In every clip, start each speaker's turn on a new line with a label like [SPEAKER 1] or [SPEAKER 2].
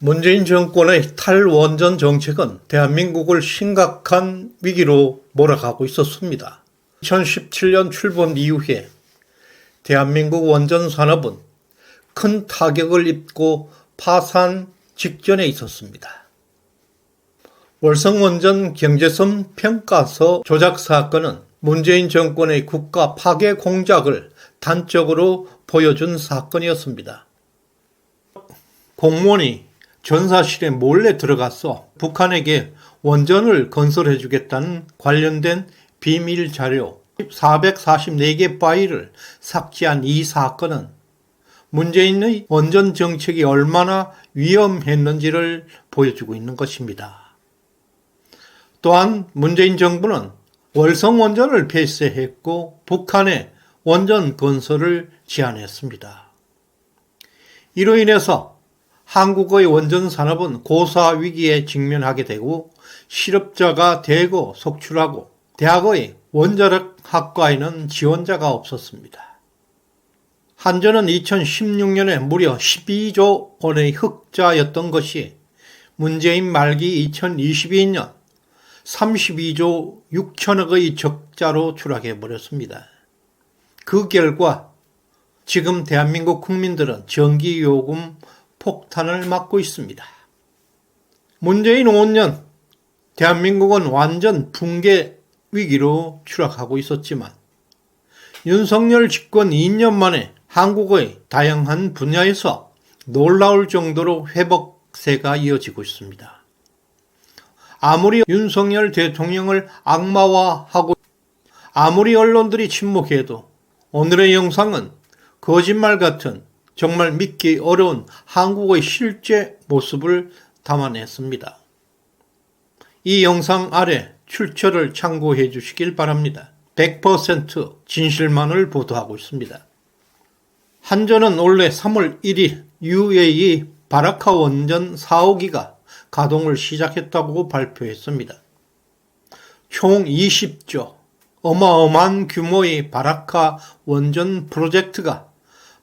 [SPEAKER 1] 문재인 정권의 탈원전 정책은 대한민국을 심각한 위기로 몰아가고 있었습니다. 2017년 출범 이후에 대한민국 원전 산업은 큰 타격을 입고 파산 직전에 있었습니다. 월성원전 경제성 평가서 조작 사건은 문재인 정권의 국가 파괴 공작을 단적으로 보여준 사건이었습니다. 공무원이 전사실에 몰래 들어가서 북한에게 원전을 건설해주겠다는 관련된 비밀 자료 444개 파일을 삭제한 이 사건은 문재인의 원전 정책이 얼마나 위험했는지를 보여주고 있는 것입니다. 또한 문재인 정부는 월성원전을 폐쇄했고 북한의 원전 건설을 제한했습니다. 이로 인해서 한국의 원전 산업은 고사 위기에 직면하게 되고 실업자가 대거 속출하고 대학의 원자력 학과에는 지원자가 없었습니다. 한전은 2016년에 무려 12조 원의 흑자였던 것이 문재인 말기 2022년 32조 6천억의 적자로 추락해버렸습니다. 그 결과 지금 대한민국 국민들은 전기요금 폭탄을 맞고 있습니다. 문재인 5년 대한민국은 완전 붕괴 위기로 추락하고 있었지만 윤석열 집권 2년 만에 한국의 다양한 분야에서 놀라울 정도로 회복세가 이어지고 있습니다. 아무리 윤석열 대통령을 악마화하고 아무리 언론들이 침묵해도 오늘의 영상은 거짓말 같은 정말 믿기 어려운 한국의 실제 모습을 담아냈습니다. 이 영상 아래 출처를 참고해 주시길 바랍니다. 100% 진실만을 보도하고 있습니다. 한전은 올해 3월 1일 UAE 바라카 원전 4호기가 가동을 시작했다고 발표했습니다. 총 20조 어마어마한 규모의 바라카 원전 프로젝트가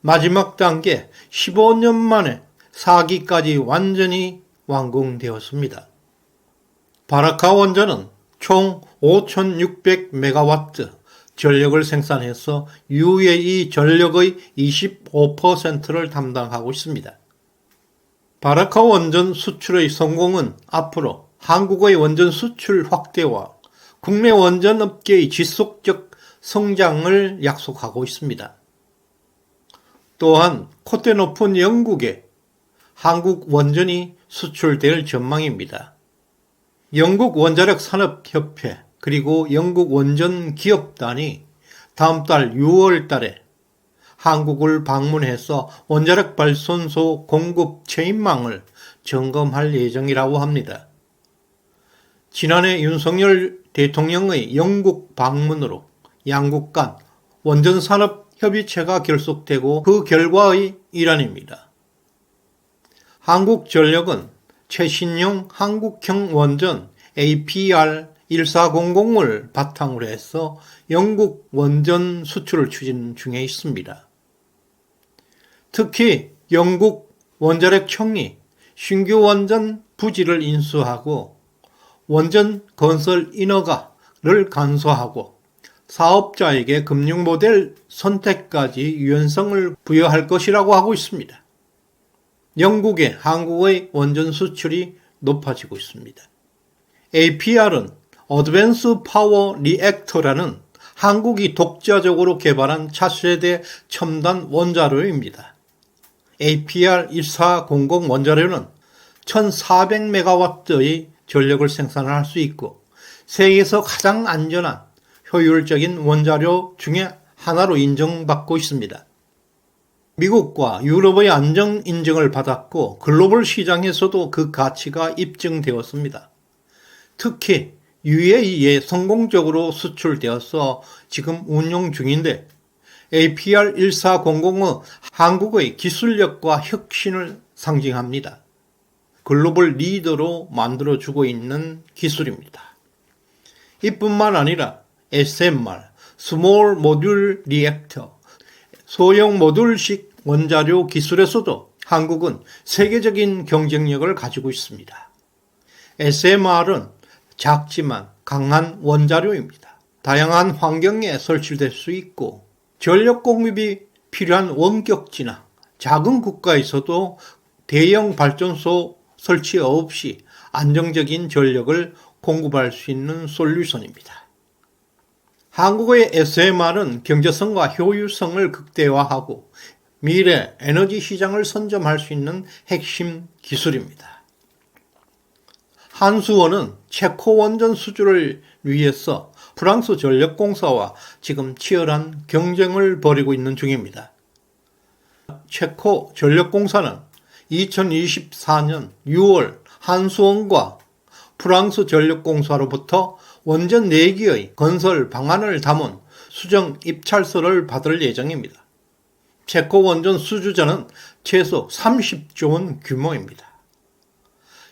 [SPEAKER 1] 마지막 단계 15년 만에 4기까지 완전히 완공되었습니다. 바라카 원전은 총 5,600메가와트 전력을 생산해서 UAE 전력의 25%를 담당하고 있습니다. 바라카 원전 수출의 성공은 앞으로 한국의 원전 수출 확대와 국내 원전 업계의 지속적 성장을 약속하고 있습니다. 또한 콧대 높은 영국에 한국 원전이 수출될 전망입니다. 영국 원자력 산업협회 그리고 영국 원전 기업단이 다음 달 6월 달에 한국을 방문해서 원자력 발전소 공급 체인망을 점검할 예정이라고 합니다. 지난해 윤석열 대통령의 영국 방문으로 양국 간 원전산업 협의체가 결속되고 그 결과의 일환입니다. 한국전력은 최신형 한국형 원전 APR1400을 바탕으로 해서 영국 원전 수출을 추진 중에 있습니다. 특히 영국 원자력청이 신규 원전 부지를 인수하고 원전 건설 인허가를 간소화하고 사업자에게 금융 모델 선택까지 유연성을 부여할 것이라고 하고 있습니다. 영국의 한국의 원전 수출이 높아지고 있습니다. APR은 어드밴스 파워 리액터라는 한국이 독자적으로 개발한 차세대 첨단 원자로입니다. APR1400 원자로는 1400메가와트의 전력을 생산할 수 있고 세계에서 가장 안전한 효율적인 원자료 중에 하나로 인정받고 있습니다. 미국과 유럽의 안정 인증을 받았고 글로벌 시장에서도 그 가치가 입증되었습니다. 특히 UAE에 성공적으로 수출되어서 지금 운용 중인데 APR1400은 한국의 기술력과 혁신을 상징합니다. 글로벌 리더로 만들어주고 있는 기술입니다. 이뿐만 아니라 SMR, Small Module Reactor, 소형 모듈식 원자료 기술에서도 한국은 세계적인 경쟁력을 가지고 있습니다. SMR은 작지만 강한 원자료입니다. 다양한 환경에 설치될 수 있고 전력 공급이 필요한 원격지나 작은 국가에서도 대형 발전소 설치 없이 안정적인 전력을 공급할 수 있는 솔루션입니다. 한국의 SMR은 경제성과 효율성을 극대화하고 미래 에너지 시장을 선점할 수 있는 핵심 기술입니다. 한수원은 체코 원전 수주를 위해서 프랑스 전력공사와 지금 치열한 경쟁을 벌이고 있는 중입니다. 체코 전력공사는 2024년 6월 한수원과 프랑스 전력공사로부터 원전 4기의 건설 방안을 담은 수정 입찰서를 받을 예정입니다. 체코 원전 수주자는 최소 30조 원 규모입니다.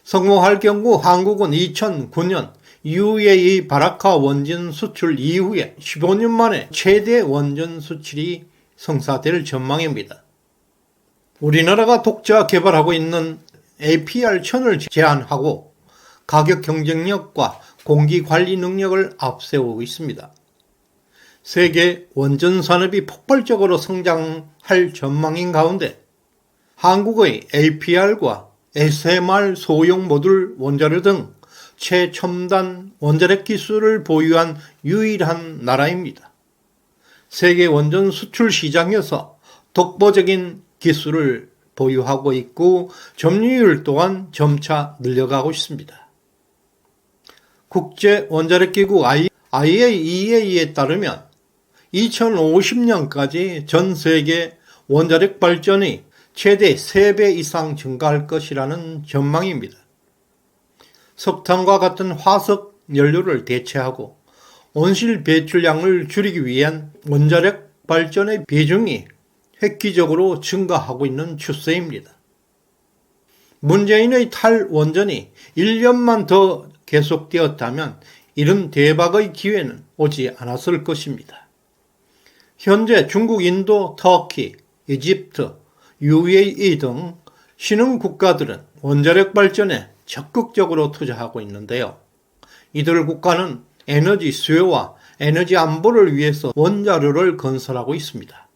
[SPEAKER 1] 성공할 경우 한국은 2009년 UAE 바라카 원전 수출 이후에 15년 만에 최대 원전 수출이 성사될 전망입니다. 우리나라가 독자 개발하고 있는 APR1000을 제한하고 가격 경쟁력과 공기 관리 능력을 앞세우고 있습니다. 세계 원전 산업이 폭발적으로 성장할 전망인 가운데 한국의 APR과 SMR 소형 모듈 원자료 등 최첨단 원자력 기술을 보유한 유일한 나라입니다. 세계 원전 수출 시장에서 독보적인 기술을 보유하고 있고 점유율 또한 점차 늘려가고 있습니다. 국제원자력기구 IAEA에 따르면 2050년까지 전 세계 원자력 발전이 최대 3배 이상 증가할 것이라는 전망입니다. 석탄과 같은 화석 연료를 대체하고 온실 배출량을 줄이기 위한 원자력 발전의 비중이 획기적으로 증가하고 있는 추세입니다. 문재인의 탈원전이 1년만 더 계속되었다면 이런 대박의 기회는 오지 않았을 것입니다. 현재 중국, 인도, 터키, 이집트, UAE 등 신흥 국가들은 원자력 발전에 적극적으로 투자하고 있는데요. 이들 국가는 에너지 수요와 에너지 안보를 위해서 원자로를 건설하고 있습니다.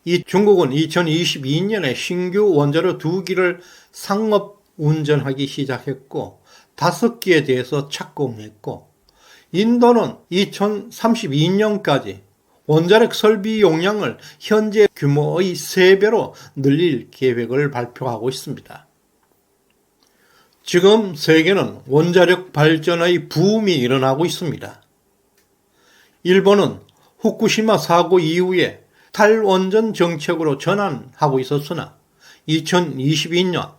[SPEAKER 1] 이 중국은 2022년에 신규 원자로 2기를 상업 운전하기 시작했고 5기에 대해서 착공했고 인도는 2032년까지 원자력 설비 용량을 현재 규모의 3배로 늘릴 계획을 발표하고 있습니다. 지금 세계는 원자력 발전의 붐이 일어나고 있습니다. 일본은 후쿠시마 사고 이후에 탈원전 정책으로 전환하고 있었으나 2022년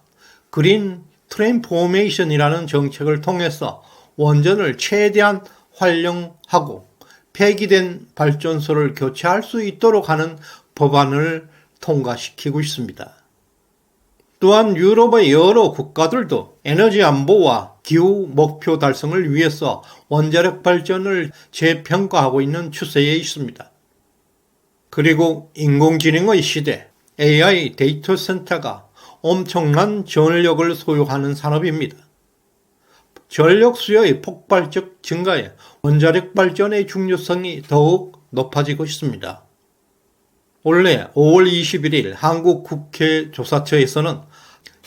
[SPEAKER 1] 그린 트랜스포메이션이라는 정책을 통해서 원전을 최대한 활용하고 폐기된 발전소를 교체할 수 있도록 하는 법안을 통과시키고 있습니다. 또한 유럽의 여러 국가들도 에너지 안보와 기후 목표 달성을 위해서 원자력 발전을 재평가하고 있는 추세에 있습니다. 그리고 인공지능의 시대, AI 데이터 센터가 엄청난 전력을 소요하는 산업입니다. 전력 수요의 폭발적 증가에 원자력 발전의 중요성이 더욱 높아지고 있습니다. 올해 5월 21일 한국 국회 조사처에서는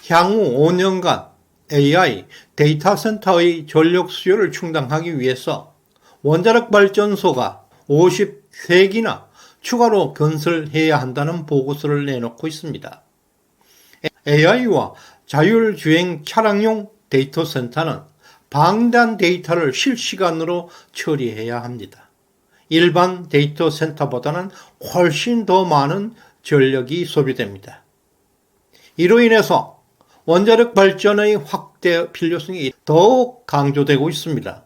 [SPEAKER 1] 향후 5년간 AI 데이터 센터의 전력 수요를 충당하기 위해서 원자력 발전소가 53기나 추가로 건설해야 한다는 보고서를 내놓고 있습니다. AI와 자율주행 차량용 데이터 센터는 방대한 데이터를 실시간으로 처리해야 합니다. 일반 데이터 센터보다는 훨씬 더 많은 전력이 소비됩니다. 이로 인해서 원자력 발전의 확대 필요성이 더욱 강조되고 있습니다.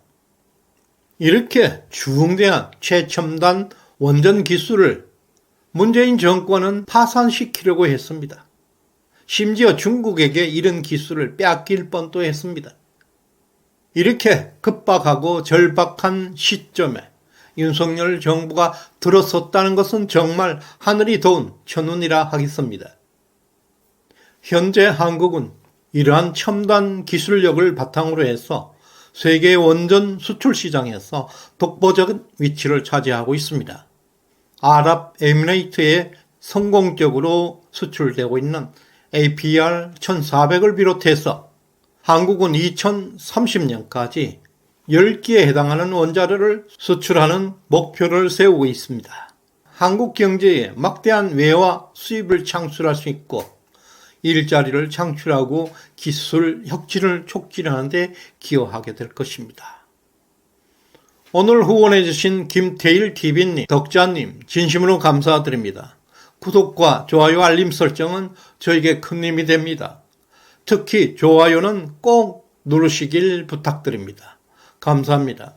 [SPEAKER 1] 이렇게 중대한 최첨단 원전 기술을 문재인 정권은 파산시키려고 했습니다. 심지어 중국에게 이런 기술을 빼앗길 뻔도 했습니다. 이렇게 급박하고 절박한 시점에 윤석열 정부가 들어섰다는 것은 정말 하늘이 도운 천운이라 하겠습니다. 현재 한국은 이러한 첨단 기술력을 바탕으로 해서 세계 원전 수출 시장에서 독보적인 위치를 차지하고 있습니다. 아랍에미레이트에 성공적으로 수출되고 있는 APR-1400을 비롯해서 한국은 2030년까지 10개에 해당하는 원자로를 수출하는 목표를 세우고 있습니다. 한국 경제에 막대한 외화 수입을 창출할 수 있고 일자리를 창출하고 기술 혁신을 촉진하는 데 기여하게 될 것입니다. 오늘 후원해 주신 김태일TV님, 덕자님 진심으로 감사드립니다. 구독과 좋아요 알림 설정은 저에게 큰 힘이 됩니다. 특히 좋아요는 꼭 누르시길 부탁드립니다. 감사합니다.